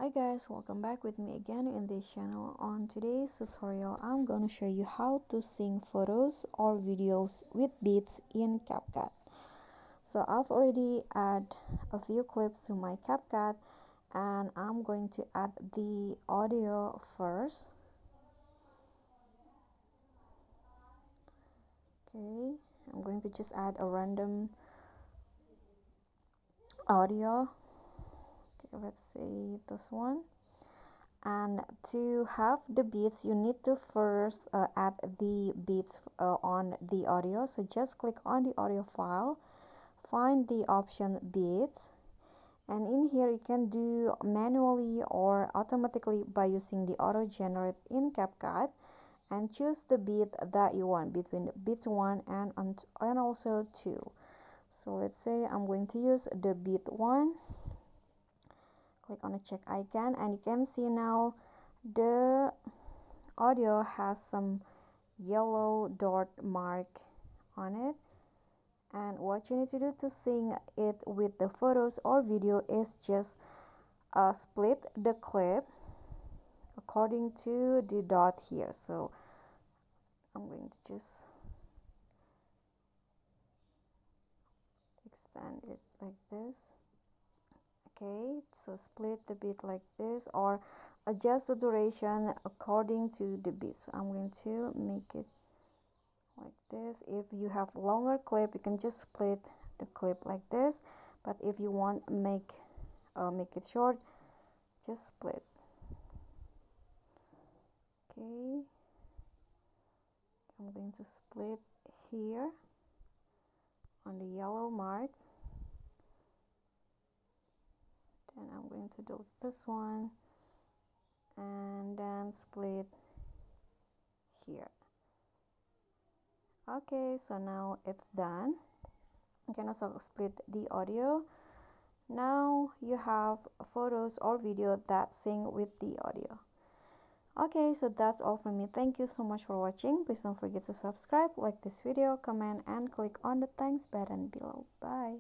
Hi guys, welcome back with me again in this channel. On today's tutorial, I'm going to show you how to sync photos or videos with beats in CapCut. So I've already add a few clips to my CapCut and I'm going to add the audio first. Okay, I'm going to just add a random audio. Okay, let's say this one. And to have the beats, you need to first add the beats on the audio. So just click on the audio file, find the option beats, and in here you can do manually or automatically by using the auto generate in CapCut, and choose the beat that you want between beat 1 and also 2. So let's say I'm going to use the beat 1. Click on the check icon and you can see now the audio has some yellow dot mark on it, and what you need to do to sync it with the photos or video is just split the clip according to the dot here. So I'm going to just extend it like this. Okay, so split the beat like this or adjust the duration according to the beat. So I'm going to make it like this. If you have longer clip, you can just split the clip like this, but if you want make it short, just split. Okay, I'm going to split here on the yellow mark. Then I'm going to delete this one and then split here. Okay, so now it's done. You can also split the audio. Now you have photos or video that sync with the audio. Okay, so that's all from me. Thank you so much for watching. Please don't forget to subscribe, like this video, comment, and click on the thanks button below. Bye.